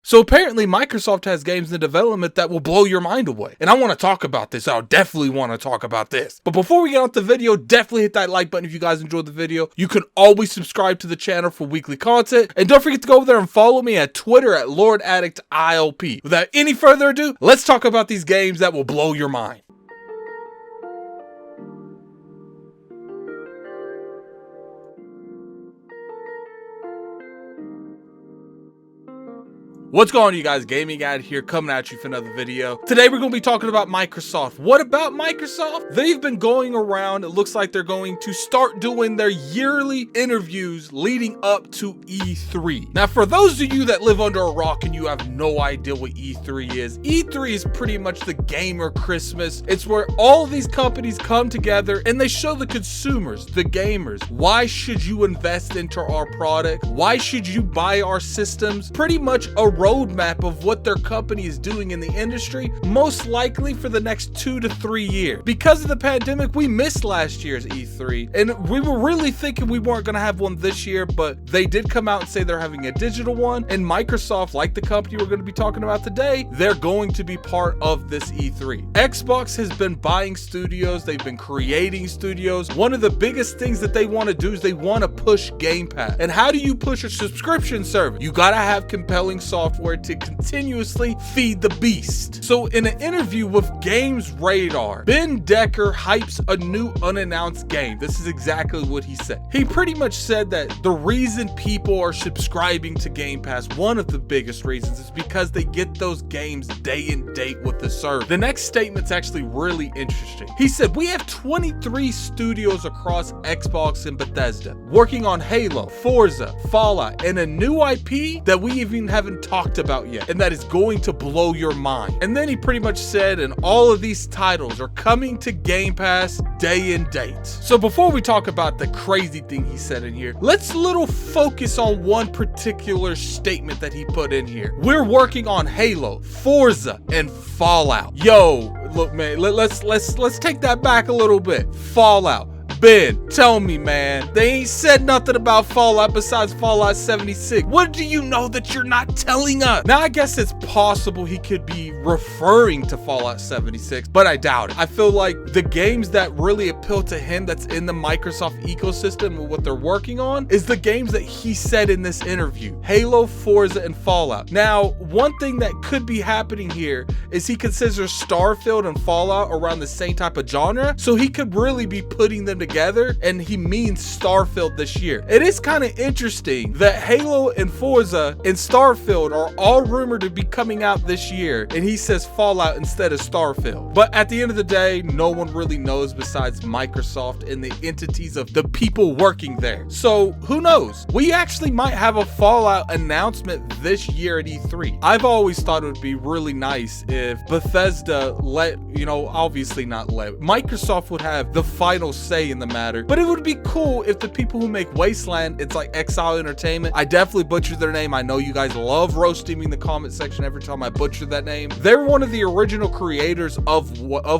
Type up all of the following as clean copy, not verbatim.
So apparently Microsoft has games in development that will blow your mind away. And I want to talk about this. I definitely want to talk about this. But before we get on the video, definitely hit that like button if you guys enjoyed the video. You can always subscribe to the channel for weekly content. And don't forget to go over there and follow me at Twitter at LordAddictILP. Without any further ado, let's talk about these games that will blow your mind. What's going on, you guys? Gaming Ad here, coming at you for another video. Today we're going to be talking about Microsoft. What about Microsoft? They've been going around. It looks like they're going to start doing their yearly interviews leading up to E3. Now, for those of you that live under a rock and you have no idea what E3 is pretty much the gamer Christmas. It's where all of these companies come together and they show the consumers, the gamers, why should you invest into our product? Why should you buy our systems? Pretty much a roadmap of what their company is doing in the industry, most likely for the next 2 to 3 years. Because of the pandemic, we missed last year's E3, and we were really thinking we weren't going to have one this year, but they did come out and say they're having a digital one, and Microsoft, like the company we're going to be talking about today, they're going to be part of this E3. Xbox has been buying studios, they've been creating studios. One of the biggest things that they want to do is they want to push Game Pass. And how do you push a subscription service? You got to have compelling software to continuously feed the beast. So in an interview with Games Radar, Ben Decker hypes a new unannounced game. This is exactly what he said. He pretty much said that the reason people are subscribing to Game Pass, one of the biggest reasons, is because they get those games day and date with the service. The next statement's actually really interesting. He said, we have 23 studios across Xbox and Bethesda working on Halo, Forza, Fallout, and a new IP that we even haven't talked about yet, and that is going to blow your mind. And then he pretty much said, and all of these titles are coming to Game Pass day and date. So before we talk about the crazy thing he said in here, let's little focus on one particular statement that he put in here. We're working on Halo, Forza, and Fallout. Yo, look, man, let's take that back a little bit. Fallout. Ben, tell me, man, they ain't said nothing about Fallout besides Fallout 76. What do you know that you're not telling us? Now, I guess it's possible he could be referring to Fallout 76, but I doubt it. I feel like the games that really appeal to him that's in the Microsoft ecosystem and what they're working on is the games that he said in this interview. Halo, Forza, and Fallout. Now, one thing that could be happening here is he considers Starfield and Fallout around the same type of genre, so he could really be putting them together, and he means Starfield this year. It is kind of interesting that Halo and Forza and Starfield are all rumored to be coming out this year, and he says Fallout instead of Starfield. But at the end of the day, no one really knows besides Microsoft and the entities of the people working there. So who knows? We actually might have a Fallout announcement this year at E3. I've always thought it would be really nice if Bethesda obviously not let, Microsoft would have the final say in the matter, but it would be cool if the people who make Wasteland, it's like Exile Entertainment. I definitely butchered their name. I know you guys love roasting me in the comment section every time I butcher that name. They're one of the original creators of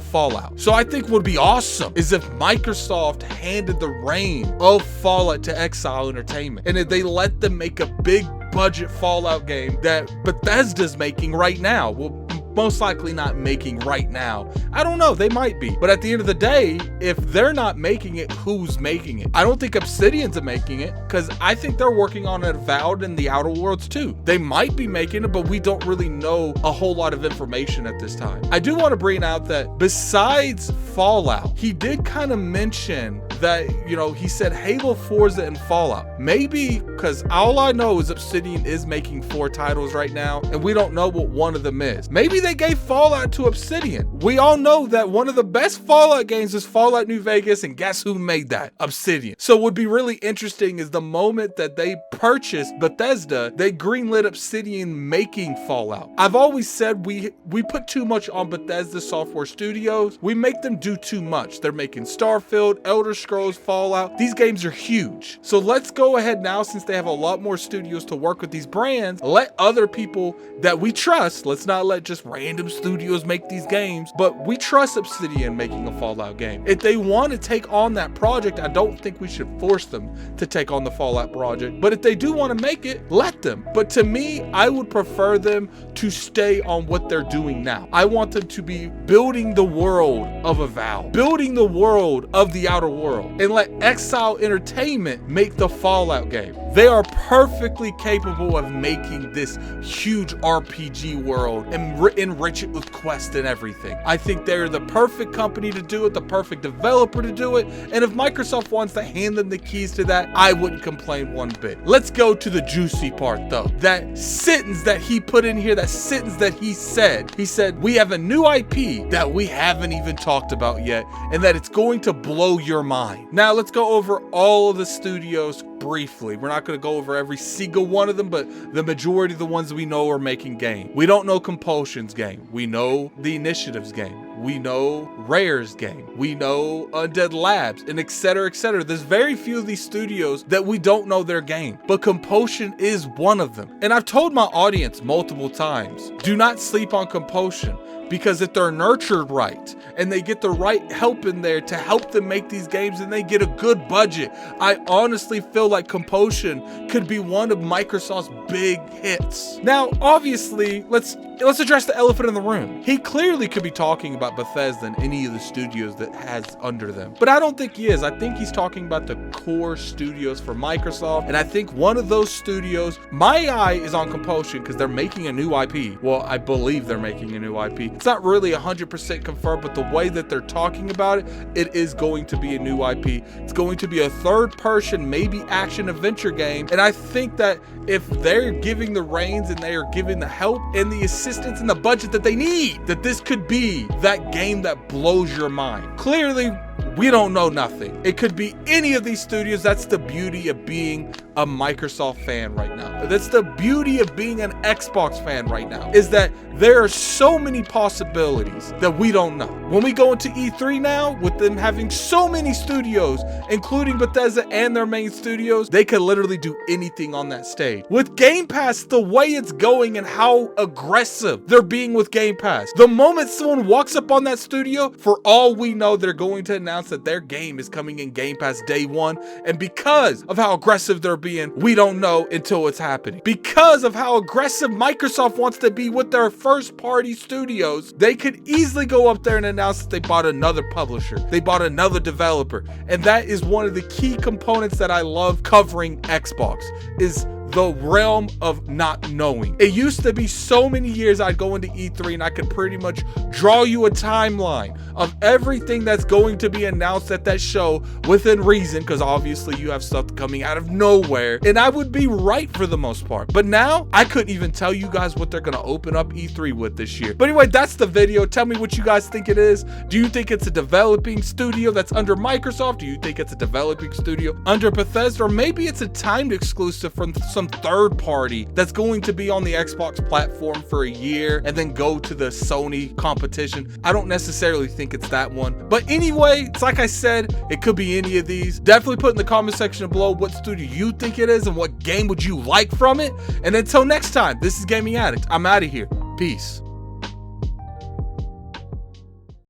Fallout. So I think what would be awesome is if Microsoft handed the reign of Fallout to Exile Entertainment, and if they let them make a big budget Fallout game that Bethesda's making right now. Well, most likely not making right now. I don't know, they might be. But at the end of the day, if they're not making it, who's making it? I don't think Obsidian's making it, because I think they're working on Avowed and the Outer Worlds too. They might be making it, but we don't really know a whole lot of information at this time. I do want to bring out that besides Fallout, he did kind of mention that, he said Halo, Forza, and Fallout. Maybe, because all I know is Obsidian is making 4 titles right now, and we don't know what one of them is. Maybe they gave Fallout to Obsidian. We all know that one of the best Fallout games is Fallout New Vegas, and guess who made that? Obsidian. So what would be really interesting is the moment that they purchased Bethesda, they greenlit Obsidian making Fallout. I've always said we put too much on Bethesda Software Studios. We make them do too much. They're making Starfield, Elder Scrolls, Fallout. These games are huge. So let's go ahead now, since they have a lot more studios to work with these brands, let other people that we trust, let's not let just random studios make these games, but we trust Obsidian making a Fallout game. If they want to take on that project, I don't think we should force them to take on the Fallout project. But if they do want to make it, let them. But to me, I would prefer them to stay on what they're doing now. I want them to be building the world of Avowed, building the world of the Outer World, and let Exile Entertainment make the Fallout game. They are perfectly capable of making this huge RPG world and enrich it with quests and everything. I think they're the perfect company to do it, the perfect developer to do it, and if Microsoft wants to hand them the keys to that, I wouldn't complain one bit. Let's go to the juicy part though. That sentence that he put in here, that sentence that he said, we have a new IP that we haven't even talked about yet, and that it's going to blow your mind. Now let's go over all of the studios briefly. We're not going to go over every single one of them, but the majority of the ones we know are making game. We don't know Compulsion's game. We know the Initiative's game. We know Rare's game. We know Undead Labs, and etc, etc. There's very few of these studios that we don't know their game, but Compulsion is one of them. And I've told my audience multiple times, do not sleep on Compulsion, because if they're nurtured right and they get the right help in there to help them make these games and they get a good budget, I honestly feel like Compulsion could be one of Microsoft's big hits. Now, obviously, let's address the elephant in the room. He clearly could be talking about Bethesda and any of the studios that has under them, but I don't think he is. I think he's talking about the core studios for Microsoft, and I think one of those studios, my eye is on Compulsion because they're making a new IP. Well, I believe they're making a new IP. It's not really 100% confirmed, but the way that they're talking about it, it is going to be a new IP. It's going to be a third-person, maybe action-adventure game, and I think that if they're giving the reins and they are giving the help and the assistance and the budget that they need, that this could be that game that blows your mind. Clearly, we don't know nothing. It could be any of these studios. That's the beauty of being a Microsoft fan right now. That's the beauty of being an Xbox fan right now, is that there are so many possibilities that we don't know. When we go into E3 now, with them having so many studios, including Bethesda and their main studios, they could literally do anything on that stage. With Game Pass, the way it's going and how aggressive they're being with Game Pass, the moment someone walks up on that studio, for all we know, they're going to announce that their game is coming in Game Pass day one. And because of how aggressive they're being, we don't know until it's happening. Because of how aggressive Microsoft wants to be with their first party studios, they could easily go up there and announce that they bought another publisher, they bought another developer. And that is one of the key components that I love covering Xbox, is the realm of not knowing. It used to be so many years I'd go into E3 and I could pretty much draw you a timeline of everything that's going to be announced at that show within reason, because obviously you have stuff coming out of nowhere, and I would be right for the most part. But now I couldn't even tell you guys what they're gonna open up E3 with this year. But anyway, that's the video. Tell me what you guys think it is. Do you think it's a developing studio that's under Microsoft? Do you think it's a developing studio under Bethesda? Or maybe it's a timed exclusive from some third party that's going to be on the Xbox platform for a year and then go to the Sony competition. I don't necessarily think it's that one. But anyway, it's like I said, it could be any of these. Definitely put in the comment section below what studio you think it is and what game would you like from it. And until next time, this is Gaming Addict. I'm out of here. Peace.